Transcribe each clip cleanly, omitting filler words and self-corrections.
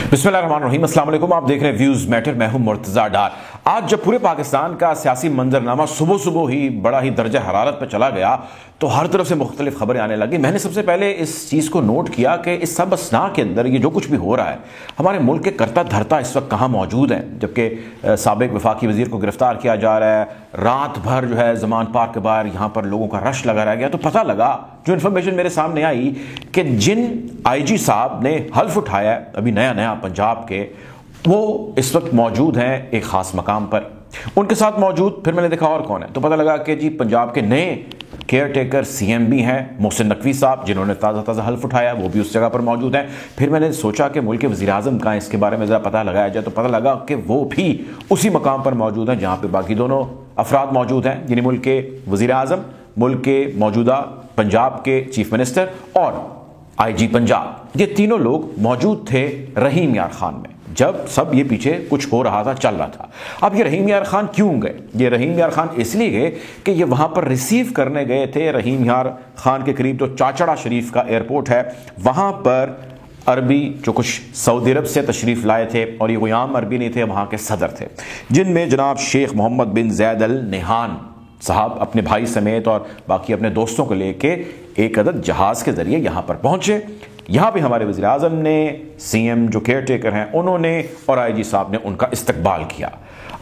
बिस्मिल्लाहिर्रहमानिर्रहीम, अस्सलाम वालेकुम। आप देख रहे हैं व्यूज मैटर। मैं हूं मुर्तजा डार। आज जब पूरे पाकिस्तान का सियासी मंजरनामा सुबह सुबह ही बड़ा ही दर्जा हरारत पर चला गया तो हर तरफ से मुख्तलिफ खबरें आने लगी। मैंने सबसे पहले इस चीज़ को नोट किया कि इस सब असना के अंदर ये जो कुछ भी हो रहा है, हमारे मुल्क के करता धरता इस वक्त कहाँ मौजूद हैं। जबकि साबिक वफाकी वजीर को गिरफ्तार किया जा रहा है, रात भर जो है जमान पार्क के बाहर यहाँ पर लोगों का रश लगा रह गया। तो पता लगा, जो इन्फॉर्मेशन मेरे सामने आई, कि जिन IG साहब ने हल्फ उठाया है अभी नया नया पंजाब के, वो इस वक्त मौजूद हैं एक खास मकाम पर। उनके साथ मौजूद फिर मैंने देखा और कौन है, तो पता लगा कि जी पंजाब के नए केयर टेकर CM भी हैं, मोहसिन नकवी साहब, जिन्होंने ताज़ा हल्फ उठाया, वो भी उस जगह पर मौजूद हैं। फिर मैंने सोचा कि मुल्क के वज़ीर-ए-आज़म कहाँ, इसके बारे में ज़रा पता लगाया जाए, तो पता लगा कि वो भी उसी मकाम पर मौजूद हैं जहाँ पर बाकी दोनों अफराद मौजूद हैं, यानी मुल्क के वज़ीर-ए-आज़म, मुल्क के मौजूदा पंजाब के चीफ मिनिस्टर और IG पंजाब। ये तीनों लोग मौजूद थे रहीम यार खान में जब सब ये पीछे कुछ हो रहा था, चल रहा था। अब ये रहीम यार खान क्यों गए? ये रहीम यार खान इसलिए गए कि ये वहां पर रिसीव करने गए थे रहीम यार खान के करीब जो चाचड़ा शरीफ का एयरपोर्ट है, वहां पर अरबी जो कुछ सऊदी अरब से तशरीफ़ लाए थे, और ये कोई आम अरबी नहीं थे, वहाँ के सदर थे, जिनमें जनाब शेख मोहम्मद बिन जैद अल नहान साहब अपने भाई समेत और बाकी अपने दोस्तों को लेके एक अदद जहाज़ के ज़रिए यहाँ पर पहुँचे। यहाँ भी हमारे वज़ीर-ए-आज़म ने, CM जो केयर टेकर हैं उन्होंने, और IG साहब ने उनका इस्तकबाल किया।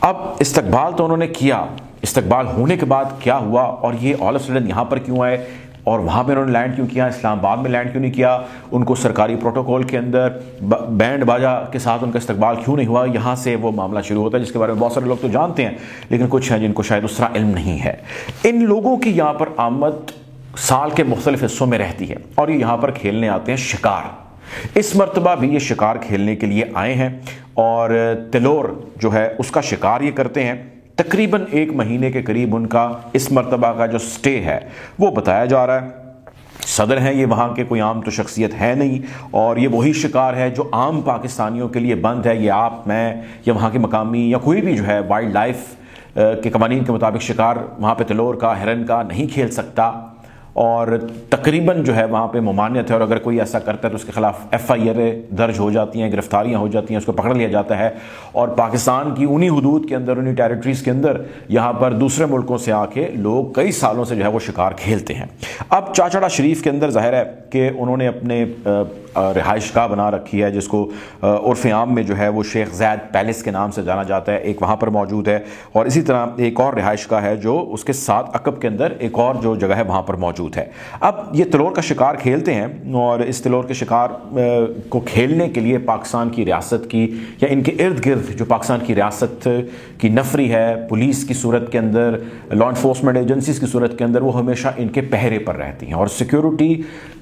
अब इस्तकबाल तो उन्होंने किया, इस्तकबाल होने के बाद क्या हुआ और ये ऑल ऑफ सडन यहाँ पर क्यों आए और वहाँ पे उन्होंने लैंड क्यों किया, इस्लामाबाद में लैंड क्यों नहीं किया, उनको सरकारी प्रोटोकॉल के अंदर बैंड बाजा के साथ उनका इस्तकबाल क्यों नहीं हुआ, यहाँ से वो मामला शुरू होता है, जिसके बारे में बहुत सारे लोग तो जानते हैं, लेकिन कुछ हैं जिनको शायद उसका इल्म नहीं है। इन लोगों की यहाँ पर आमद साल के मुख्तलिफ हिस्सों में रहती है और ये यहाँ पर खेलने आते हैं शिकार। इस मरतबा भी ये शिकार खेलने के लिए आए हैं और तिलोर जो है उसका शिकार ये करते हैं। तकरीबन 1 महीने के करीब उनका इस मरतबा का जो स्टे है वो बताया जा रहा है। सदर हैं ये, वहाँ के कोई आम तो शख्सियत है नहीं, और ये वही शिकार है जो आम पाकिस्तानियों के लिए बंद है। ये आप, मैं या वहाँ के मकामी या कोई भी जो है वाइल्ड लाइफ के कवानीन के मुताबिक शिकार वहाँ पे तिलोर का, हिरन का नहीं खेल सकता, और तकरीबन जो है वहाँ पे ममानियत है, और अगर कोई ऐसा करता है तो उसके खिलाफ FIR दर्ज हो जाती हैं, गिरफ्तारियाँ हो जाती हैं, उसको पकड़ लिया जाता है। और पाकिस्तान की उन्हीं हुदूद के अंदर, उन्हीं टेरिटरीज़ के अंदर यहाँ पर दूसरे मुल्कों से आके लोग कई सालों से जो है वो शिकार खेलते हैं। अब चाचड़ा शरीफ के अंदर ज़ाहिर है कि उन्होंने अपने रिहाइश गाह बना रखी है, जिसको उर्फ़ आम में जो है वो शेख ज़ैद पैलेस के नाम से जाना जाता है, एक वहाँ पर मौजूद है। और इसी तरह एक और रिहाइश गाह है जो उसके साथ अकब के अंदर एक और जो जगह है वहाँ पर मौजूद है। अब ये तिलोर का शिकार खेलते हैं, और इस तिलोर के शिकार को खेलने के लिए पाकिस्तान की रियासत की या इनके इर्द गिर्द जो पाकिस्तान की रियासत की नफरी है, पुलिस की सूरत के अंदर, लॉ इन्फोर्समेंट एजेंसीज की सूरत के अंदर, वो हमेशा इनके पहरे पर रहती हैं, और सिक्योरिटी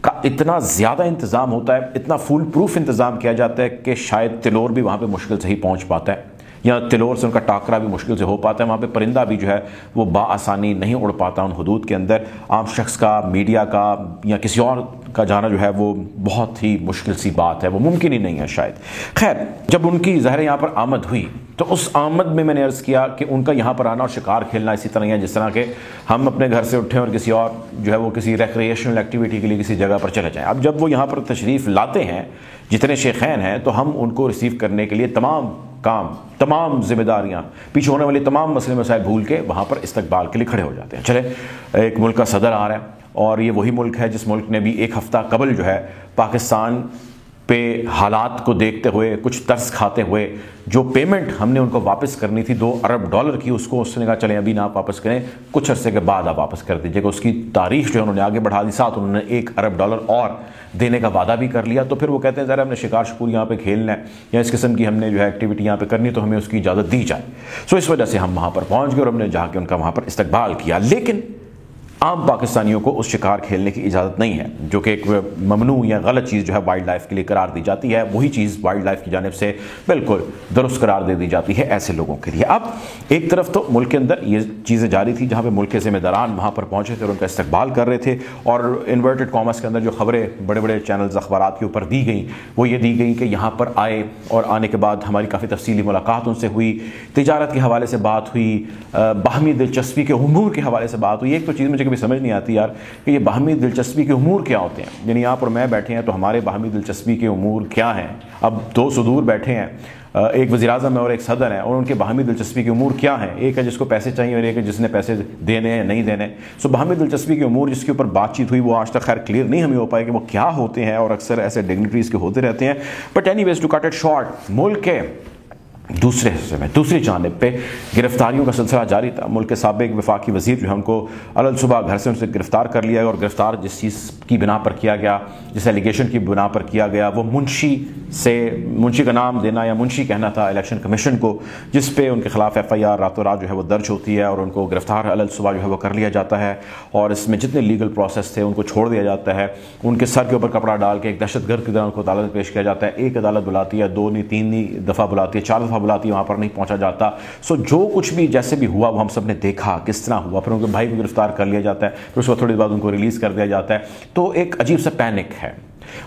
का इतना ज़्यादा इंतज़ाम होता है, इतना फुल प्रूफ इंतज़ाम किया जाता है कि शायद तिलोर भी वहाँ पर मुश्किल से ही पहुँच पाता है, या तिलोर से उनका टाकरा भी मुश्किल से हो पाता है। वहाँ पे परिंदा भी जो है वो बाआसानी नहीं उड़ पाता उन हुदूद के अंदर। आम शख्स का, मीडिया का या किसी और का जाना जो है वो बहुत ही मुश्किल सी बात है, वो मुमकिन ही नहीं है शायद। खैर, जब उनकी ज़ाहिर यहाँ पर आमद हुई तो उस आमद में मैंने अर्ज़ किया कि उनका यहाँ पर आना और शिकार खेलना इसी तरह है जिस तरह के हम अपने घर से उठें और किसी और जो है वो किसी रिक्रिएशनल एक्टिविटी के लिए किसी जगह पर चले जाएँ। अब जब वो यहाँ पर तशरीफ़ लाते हैं, जितने शेखैन हैं, तो हम उनको रिसीव करने के लिए तमाम काम, तमाम जिम्मेदारियां, पीछे होने वाले तमाम मसले मसाइल भूल के वहाँ पर इस्तकबाल के लिए खड़े हो जाते हैं। चले, एक मुल्क का सदर आ रहा है, और ये वही मुल्क है जिस मुल्क ने भी 1 हफ़्ता कबल जो है पाकिस्तान पे हालात को देखते हुए, कुछ तरस खाते हुए, जो पेमेंट हमने उनको वापस करनी थी $2 अरब की, उसको उसने कहा चलें अभी ना आप वापस करें, कुछ अरसे के बाद आप वापस कर दीजिएगा। उसकी तारीख जो है उन्होंने आगे बढ़ा दी, साथ उन्होंने $1 अरब और देने का वादा भी कर लिया। तो फिर वो कहते हैं ज़रा हमने शिकार शकूर यहाँ पे खेलना है या इस किस्म की हमने जो है एक्टिविटी यहाँ पे करनी है, तो हमें उसकी इजाज़त दी जाए। सो इस वजह से हम वहाँ पर पहुँच गए और हमने जाके उनका वहाँ पर इस्तकबाल किया। लेकिन आम पाकिस्तानियों को उस शिकार खेलने की इजाज़त नहीं है, जो कि एक ममनू या गलत चीज़ जो है वाइल्ड लाइफ के लिए करार दी जाती है। वही चीज़ वाइल्ड लाइफ की जानिब से बिल्कुल दुरुस्त करार दे दी जाती है ऐसे लोगों के लिए। अब एक तरफ तो मुल्क के अंदर ये चीज़ें जारी थी, जहाँ पे मुल्क के ज़िम्मेदारान वहाँ पर पहुँचे थे और उनका इस्तकबाल कर रहे थे, और इन्वर्टेड कॉमर्स के अंदर जो खबरें बड़े बड़े चैनल्स अखबारात के ऊपर दी गई वो ये दी गई कि यहाँ पर आए और आने के बाद हमारी काफ़ी तफसीली मुलाकात उनसे हुई, तिजारत के हवाले से बात हुई, बाहमी दिलचस्पी के उमूर के हवाले से बात हुई। एक तो चीज़ मुझे कभी समझ नहीं आती यार कि ये बाहमी दिलचस्पी के उमूर क्या होते हैं। यानी आप और मैं बैठे हैं तो हमारे बाहमी दिलचस्पी के उमूर क्या हैं। अब दो सुदूर बैठे हैं, एक वज़ीर-ए-आज़म है और एक सदर है, और उनके बाहमी दिलचस्पी के उमूर क्या हैं। एक है जिसको पैसे चाहिए और एक है जिसने पैसे देने हैं नहीं देने। सो बाहमी दिलचस्पी के उमूर जिसके ऊपर बातचीत हुई वो आज तक खैर क्लियर नहीं हमें हो पाए कि वो क्या होते हैं, और अक्सर ऐसे डिग्निटरीज के होते रहते हैं। But anyways to cut it short, मुल्क के दूसरे हिस्से में दूसरी जानिब पे गिरफ्तारियों का सिलसिला जारी था। मुल्क के साबिक वफाकी वज़ीर जो है उनको अलल सुबह घर से उनसे गिरफ्तार कर लिया, और गिरफ्तार जिस चीज़ की बिना पर किया गया, जिस एलिगेशन की बिना पर किया गया, वो मुंशी का नाम देना या मुंशी कहना था इलेक्शन कमीशन को, जिस पे उनके खिलाफ FIR रातों रात जो है वो दर्ज होती है और उनको गिरफ्तार अलल सुबह जो है वो कर लिया जाता है। और इसमें जितने लीगल प्रोसेस थे उनको छोड़ दिया जाता है। उनके सर के ऊपर कपड़ा डाल के एक दहशतगर्द की तरह उनको अदालत पेश किया जाता है। एक अदालत बुलाती है, 2 नहीं 3 नहीं दफ़ा बुलाती है, 4 दफ़ा बुलाती है, वहाँ पर नहीं पहुँचा जाता। सो जो कुछ भी जैसे भी हुआ वो हम सब ने देखा किस तरह हुआ। फिर उनके भाई को गिरफ्तार कर लिया जाता है, फिर उसके थोड़ी देर बाद उनको रिलीज़ कर दिया जाता है। तो एक अजीब सा पैनिक है।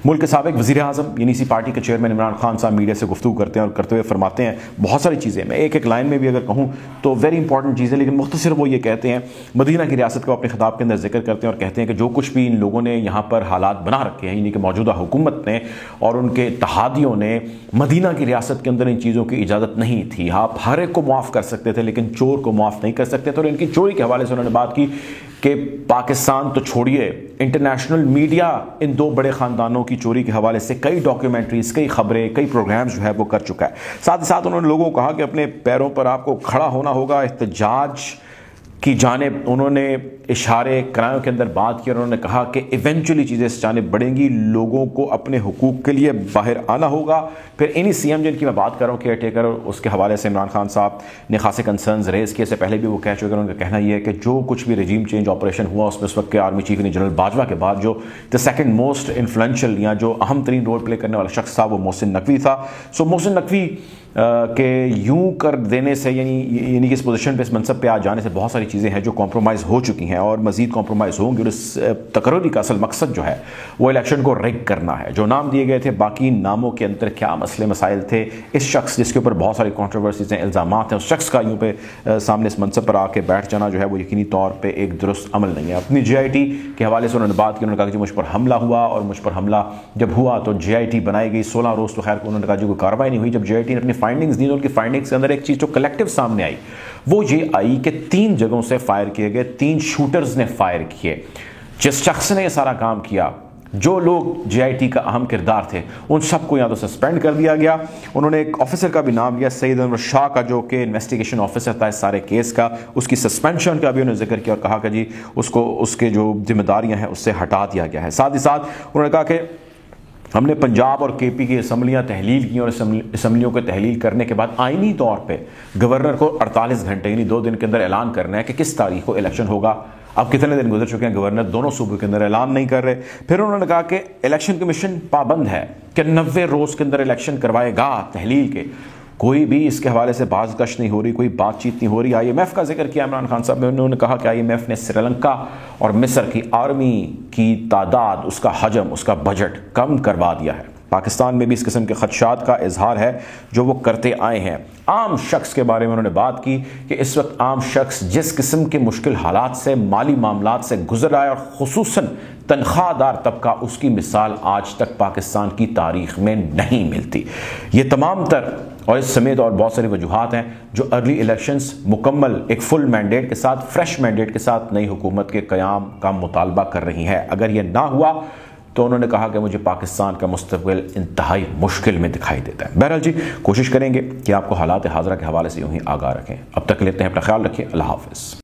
मुल्क के साबिक वज़ीर-ए-आज़म यानी इसी पार्टी के चेयरमैन इमरान खान साहब मीडिया से गुफ्तगू करते हैं और करते हुए फरमाते हैं बहुत सारी चीज़ें। मैं एक एक लाइन में भी अगर कहूँ तो वेरी इंपॉर्टेंट चीज़ें, लेकिन मुख्तसर वो ये कहते हैं, मदीना की रियासत का अपने खिताब के अंदर जिक्र करते हैं और कहते हैं कि जो कुछ भी इन लोगों ने यहाँ पर हालात बना रखे हैं, यानी कि मौजूदा हुकूमत ने और उनके इत्तेहादियों ने, मदीना की रियासत के अंदर इन चीज़ों की इजाज़त नहीं थी। आप हर एक को माफ़ कर सकते थे लेकिन चोर को माफ़ नहीं कर सकते थे। और इनकी चोरी के हवाले से उन्होंने बात की कि पाकिस्तान तो छोड़िए, इंटरनेशनल मीडिया इन 2 बड़े ख़ानदानों की चोरी के हवाले से कई डॉक्यूमेंट्रीज, कई खबरें, कई प्रोग्राम्स जो है वो कर चुका है। साथ ही साथ उन्होंने लोगों को कहा कि अपने पैरों पर आपको खड़ा होना होगा, एहतजाज की जानिब उन्होंने इशारे करायों के अंदर बात की और उन्होंने कहा कि इवेंचुअली चीज़ें इस जानिब बढ़ेंगी, लोगों को अपने हुकूक के लिए बाहर आना होगा। फिर इन्हीं CM जिनकी मैं बात कर रहा हूँ, केयर टेकर, उसके हवाले से इमरान खान साहब ने खासे कंसर्न्स रेज़ किए। इससे पहले भी वो कह चुके हैं, उनका कहना यह है कि जो कुछ भी रजीम चेंज ऑपरेशन हुआ उसमें उस वक्त के आर्मी चीफ जनरल बाजवा के बाद जो द सेकंड मोस्ट इन्फ्लुएंशियल या जो अहम तरीन रोल प्ले करने वाला शख्स था वो मोहसिन नकवी था। सो मोहसिन नकवी के यूं कर देने से यानी कि इस पोजीशन पे, इस मनसब पे आ जाने से बहुत सारी चीज़ें हैं जो कॉम्प्रोमाइज़ हो चुकी हैं और मज़ीद कॉम्प्रोमाइज़ होंगी। और इस तकर्री का असल मकसद जो है वो इलेक्शन को रिग करना है। जो नाम दिए गए थे, बाकी नामों के अंदर क्या मसले मसाइल थे, इस शख्स जिसके ऊपर बहुत सारी कॉन्ट्रोवर्सीज हैं, इल्ज़ामात हैं, उस शख्स का यूँ पे सामने इस मनसब पर आके बैठ जाना जो है वो यकीनी तौर पर एक दुरुस्त अमल नहीं है। अपनी JIT के हवाले से उन्होंने बात की। उन्होंने कहा कि मुझ पर हमला हुआ और मुझ पर हमला जब हुआ तो JIT बनाई गई 16 रोज़, तो खैर उन्होंने कहा जो कोई कार्रवाई नहीं हुई। जब JIT ने अपनी फाइंडिंग्स दी तो उनकी फाइंडिंग्स के अंदर एक चीज़ जो कलेक्टिव सामने आई वो ये आई कि 3 जगहों से फायर किए गए, 3 शूटर्स ने फायर किए। जिस शख्स ने यह सारा काम किया, जो लोग JIT का अहम किरदार थे, उन सबको या तो सस्पेंड कर दिया गया। उन्होंने एक ऑफिसर का भी नाम लिया, सईद अनवर शाह का, जो कि इन्वेस्टिगेशन ऑफिसर था इस सारे केस का, उसकी सस्पेंशन का भी उन्होंने जिक्र किया और कहा कि जी उसको उसके जो जिम्मेदारियां हैं उससे हटा दिया गया है। साथ ही साथ उन्होंने कहा कि हमने पंजाब और KP की असम्बलियाँ तहलील की और असम्बलियों को तहलील करने के बाद आइनी तौर पे गवर्नर को 48 घंटे यानी 2 दिन के अंदर ऐलान करना है कि किस तारीख को इलेक्शन होगा। अब कितने दिन गुजर चुके हैं, गवर्नर दोनों सूबों के अंदर ऐलान नहीं कर रहे। फिर उन्होंने कहा कि इलेक्शन कमीशन पाबंद है कि 90 रोज़ के अंदर इलेक्शन करवाएगा तहलील के। कोई भी इसके हवाले से बाज़गश नहीं हो रही, कोई बातचीत नहीं हो रही। IMF का जिक्र किया इमरान खान साहब ने। उन्होंने कहा कि IMF ने श्रीलंका और मिस्र की आर्मी की तादाद, उसका हजम, उसका बजट कम करवा दिया है। पाकिस्तान में भी इस किस्म के खदशात का इजहार है जो वो करते आए हैं। आम शख्स के बारे में उन्होंने बात की कि इस वक्त आम शख्स जिस किस्म के मुश्किल हालात से, माली मामलात से गुजर रहा है और खुसूसन तनख्वाहदार तबका, उसकी मिसाल आज तक पाकिस्तान की तारीख में नहीं मिलती। ये तमाम तर और इस समेत और बहुत सारी वजूहात हैं जो अर्ली इलेक्शंस मुकम्मल एक फुल मैंडेट के साथ, फ्रेश मैंडेट के साथ नई हुकूमत के क़याम का मुतालबा कर रही है। अगर ये ना हुआ तो उन्होंने कहा कि मुझे पाकिस्तान का मुस्तक़बिल इंतहाई मुश्किल में दिखाई देता है। बहरहाल जी, कोशिश करेंगे कि आपको हालात हाज़िरा के हवाले से यूँ ही आगाह रखें। अब तक लेते हैं, अपना ख्याल रखिए। अल्लाह हाफ़िज़।